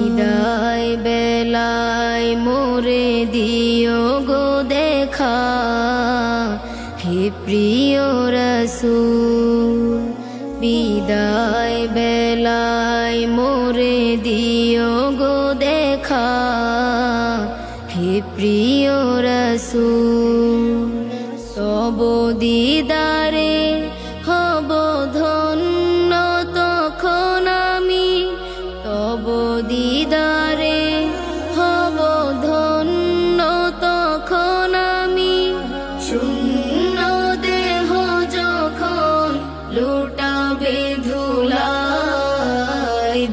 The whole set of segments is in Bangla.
বিদায় বেলায় মোরে দিও গো দেখা, হে প্রিয় রাসূল। বিদায় বেলায় মোরে দিও গো দেখা, হে প্রিয় রাসূল। তব দিদারে হব ধন্য তখন আমি, তব দিদারে হব ধন্য তখন আমি। শূন্য দেহ যখন লুটাবে ধুলায়,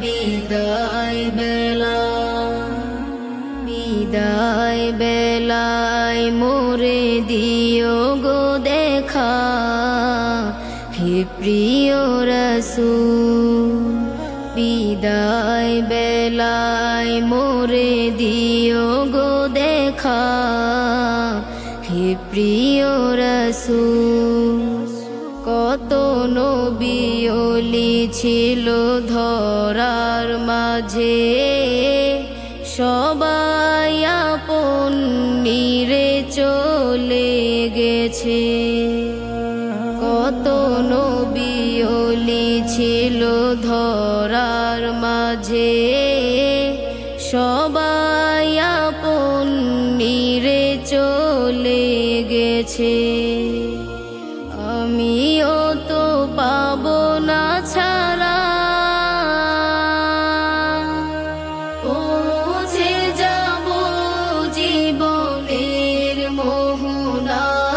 বিদায় বেলা, বিদায় বেলায় মোরে দিও গো দেখা, হে প্রিয় রাসূল। বিদায় বেলায় মোরে দিও গো দেখা, হে প্রিয় রাসূল। কত নবী ওলি ছিল ধরার মাঝে, সবাই আপন নিরে চলে গেছে। কত নবী ওলি ছিল ধরার মাঝে, সবাই আপন নিরে চলে গেছে। আমিও তো পাবো না ছাড়া, পৌঁছে যাব জীবনের মোহনায়।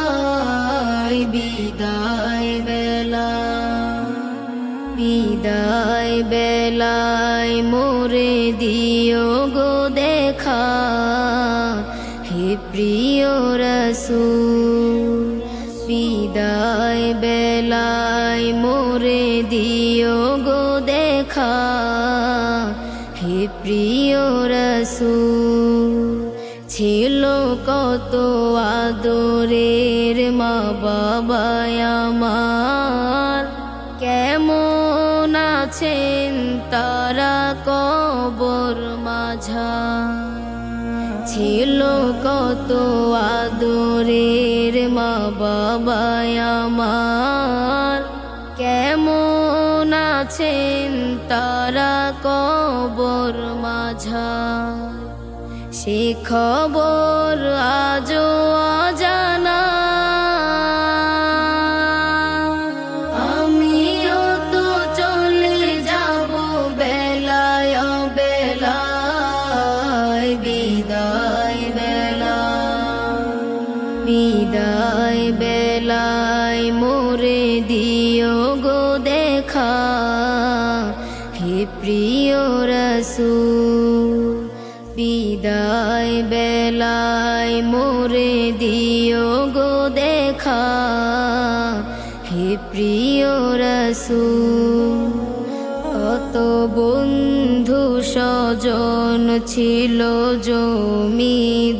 বিদায় বেলা, বিদায় বেলায় মোরে দিও গো দেখা, হে প্রিয় রাসূল। বিদায় বেলায় মোরে দিও গো দেখা, হে প্রিয় রাসূল। ছিল কত আদরের মা বাবা আমার, কেমন আছেন তারা কবর মাঝার। ছিল কত আদরের মা বাবা আমার, কেমন আছেন তারা কবর মাঝার। সে খবর আজও অজানা, আমিও তো চলে যাব বেলায় বেলায়। বিদায় বেলা, বিদায় বেলায় মোরে দিও গো দেখা, হে প্রিয় রাসূল। বিদায় বেলায় মোরে দিও গো দেখা, হে প্রিয় রাসূল। কত বন্ধু স্বজন ছিল জমিদারি,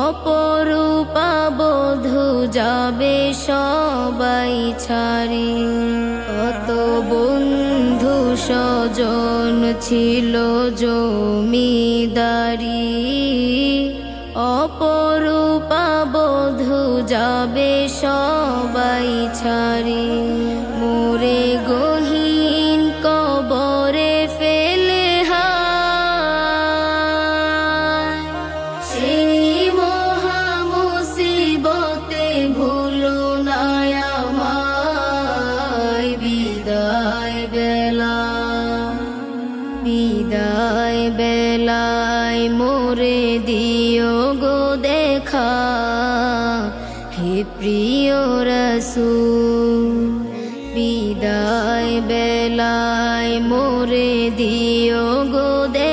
অপরূপা বধূ যাবে সবাই ছাড়ি। কত বন্ধু স্বজন ছিল জমিদারি, অপরূপা বধূ যাবে সবাই ছাড়ি। মোরে গহীন কবরে ফেলে হায়, সেই মহা মুসিবতে ভুলো না আমায়। বিদায় বেলা, বিদায় বেলায় মোরে দিও গো দেখা, হে প্রিয় রাসূল। বিদায় বেলায় মোরে দিও গো দেখা।